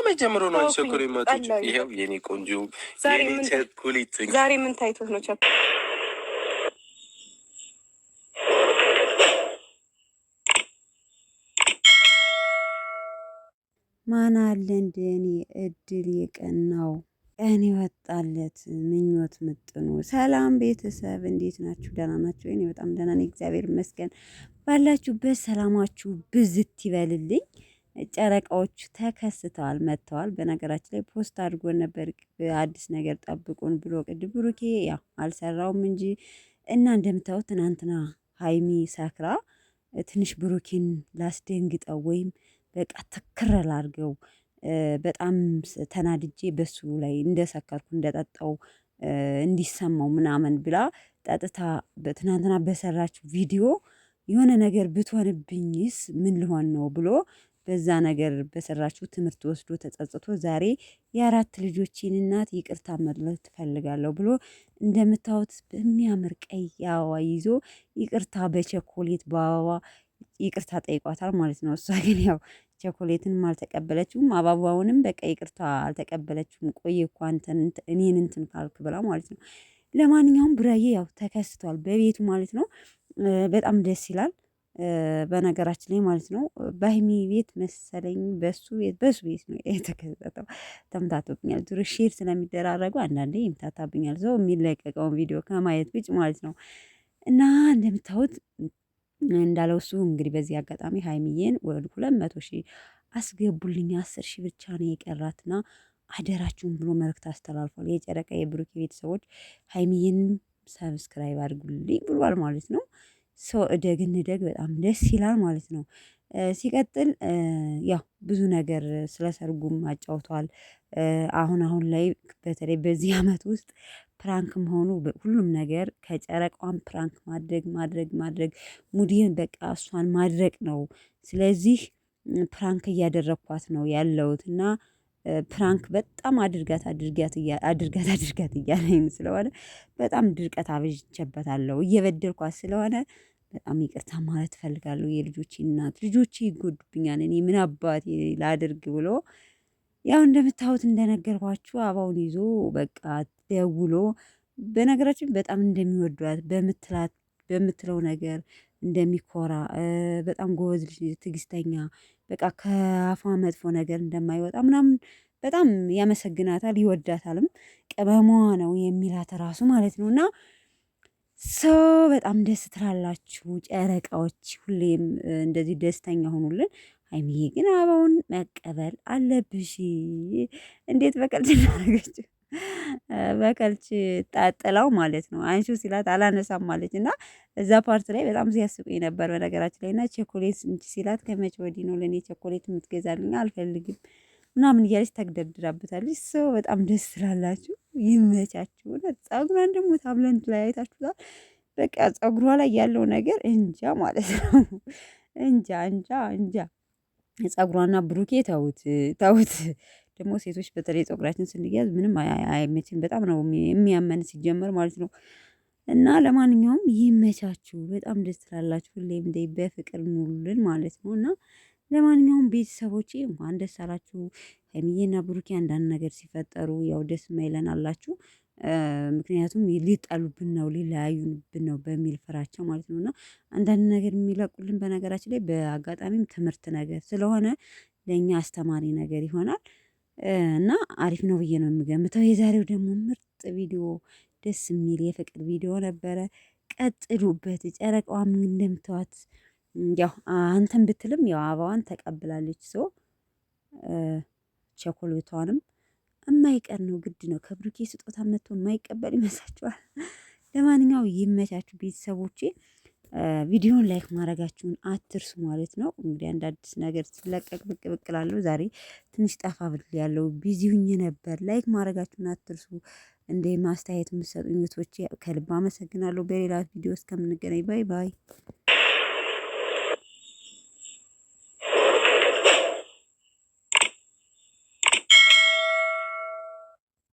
ከመጀመሩ ነው ቸኮሌት ማቶች። ይሄው የኔ ቆንጆ የኔ ቸኮሌት ዛሬ ምን ታይቶት ነው ቸኮሌት? ማን አለ እንደኔ እድል የቀናው ቀን ይወጣለት ምኞት ምጥኑ። ሰላም ቤተሰብ እንዴት ናችሁ? ደህና ናችሁ? እኔ በጣም ደህና ነኝ፣ እግዚአብሔር ይመስገን። ባላችሁበት ሰላማችሁ ብዝት ይበልልኝ። ጨረቃዎቹ ተከስተዋል መጥተዋል። በነገራችን ላይ ፖስት አድርጎ ነበር አዲስ ነገር ጠብቁን ብሎ ቅድም ብሩኬ ያው አልሰራውም እንጂ እና እንደምታዩት ትናንትና ሀይሚ ሰክራ ትንሽ ብሩኬን ላስደንግጠው ወይም በቃ ትክር ላድርገው በጣም ተናድጄ በሱ ላይ እንደሰከርኩ እንደጠጣው እንዲሰማው ምናምን ብላ ጠጥታ ትናንትና በሰራችው ቪዲዮ የሆነ ነገር ብትሆንብኝስ ምን ልሆን ነው ብሎ በዛ ነገር በሰራችው ትምህርት ወስዶ ተጸጽቶ ዛሬ የአራት ልጆቼን እናት ይቅርታ ማለት ትፈልጋለሁ ብሎ እንደምታዩት በሚያምር ቀይ አበባ ይዞ ይቅርታ በቸኮሌት በአበባ ይቅርታ ጠይቋታል ማለት ነው። እሷ ግን ያው ቸኮሌትንም አልተቀበለችውም፣ አበባውንም በቃ ይቅርታ አልተቀበለችውም። ቆየ እኮ አንተን እኔን እንትን ካልክ ብላ ማለት ነው። ለማንኛውም ቡራዬ ያው ተከስቷል በቤቱ ማለት ነው። በጣም ደስ ይላል። በነገራችን ላይ ማለት ነው በሀይሚ ቤት መሰለኝ በሱ ቤት ነው የተከሰተው። ተምታቶብኛል። ዙር ሼር ስለሚደራረጉ አንዳንዴ ይምታታብኛል ሰው የሚለቀቀውን ቪዲዮ ከማየት ውጭ ማለት ነው። እና እንደምታዩት እንዳለው እሱ እንግዲህ በዚህ አጋጣሚ ሀይሚዬን ወደ 200,000 አስገቡልኝ 10,000 ብቻ ነው የቀራትና አደራችሁን ብሎ መልእክት አስተላልፏል። የጨረቃ የብሩክ ቤተሰቦች ሀይሚዬንም ሰብስክራይብ አድርጉልኝ ብሏል ማለት ነው። ሰው እደግ እንደግ በጣም ደስ ይላል ማለት ነው። ሲቀጥል ያው ብዙ ነገር ስለ ሰርጉም አጫውቷል። አሁን ላይ በተለይ በዚህ አመት ውስጥ ፕራንክ መሆኑ ሁሉም ነገር ከጨረቃዋን ፕራንክ ማድረግ ሙዲን በቃ እሷን ማድረቅ ነው። ስለዚህ ፕራንክ እያደረኳት ነው ያለሁት እና ፕራንክ በጣም አድርጋት እያለኝ ስለሆነ በጣም ድርቀት አብዥቼበታለሁ እየበደልኳት ስለሆነ በጣም ይቅርታ ማለት እፈልጋለሁ። የልጆቼ እናት ልጆቼ ይጎዱብኛል፣ እኔ ምን አባቴ ላድርግ ብሎ ያው እንደምታዩት እንደነገርኳችሁ አበባውን ይዞ በቃ ደውሎ በነገራችን በጣም እንደሚወዷት በምትለው ነገር እንደሚኮራ በጣም ጎበዝ ልጅ ትዕግስተኛ በቃ ከአፏ መጥፎ ነገር እንደማይወጣ ምናምን በጣም ያመሰግናታል፣ ይወዳታልም። ቅመሟ ነው የሚላት ራሱ ማለት ነው። እና ሰው በጣም ደስ ትላላችሁ ጨረቃዎች፣ ሁሌም እንደዚህ ደስተኛ ሆኑልን። ሀይሚዬ ግን አበባውን መቀበል አለብሽ። እንዴት በቀልድ እናደርገችው በቀልች ጣጥላው ማለት ነው። አንሹ ሲላት አላነሳም ማለች እና እዛ ፓርት ላይ በጣም ሲያስቁኝ ነበር በነገራችን ላይ። እና ቸኮሌት እንጂ ሲላት ከመቼ ወዲህ ነው ለእኔ ቸኮሌት የምትገዛልኝ? አልፈልግም ምናምን እያለች ተግደርድራበታለች። ሰው በጣም ደስ ትላላችሁ፣ ይመቻችሁ። ጸጉሯን ደግሞ ታብለን ላይ አይታችሁታል። በቃ ጸጉሯ ላይ ያለው ነገር እንጃ ማለት ነው። እንጃ ጸጉሯና ብሩኬ ተውት። ደግሞ ሴቶች በተለይ ጸጉራችን ስንያዝ ምንም አይመችን፣ በጣም ነው የሚያመን ሲጀመር ማለት ነው። እና ለማንኛውም ይመቻችሁ፣ በጣም ደስ ትላላችሁ። ሁሌም እንደ በፍቅር ኑሩልን ማለት ነው። እና ለማንኛውም ቤተሰቦቼ እንኳን ደስ አላችሁ። ሀይሚዬና ብሩኬ አንዳንድ ነገር ሲፈጠሩ ያው ደስ ማይለን አላችሁ። ምክንያቱም ሊጣሉብን ነው ሊለያዩብን ነው በሚል ፍራቻ ማለት ነው። እና አንዳንድ ነገር የሚለቁልን በነገራችን ላይ በአጋጣሚም ትምህርት ነገር ስለሆነ ለእኛ አስተማሪ ነገር ይሆናል እና አሪፍ ነው ብዬ ነው የምገምተው። የዛሬው ደግሞ ምርጥ ቪዲዮ ደስ የሚል የፍቅር ቪዲዮ ነበረ። ቀጥሉበት። ጨረቃዋም እንደምትዋት ያው አንተን ብትልም ያው አበባዋን ተቀብላለች። ሰው ቸኮሌቷንም የማይቀር ነው ግድ ነው። ከብሩኬ ስጦታ መጥቶ የማይቀበል ይመስላችኋል? ለማንኛውም ይመቻችሁ ቤተሰቦቼ። ቪዲዮን ላይክ ማድረጋችሁን አትርሱ ማለት ነው። እንግዲህ አንድ አዲስ ነገር ሲለቀቅ ብቅ እላለሁ። ዛሬ ትንሽ ጠፋ ብል ያለው ቢዚ ሁኜ ነበር። ላይክ ማድረጋችሁን አትርሱ። እንደ ማስተያየት የምትሰጡኝ እህቶቼ ከልብ አመሰግናለሁ። በሌላ ቪዲዮ እስከምንገናኝ ባይ ባይ።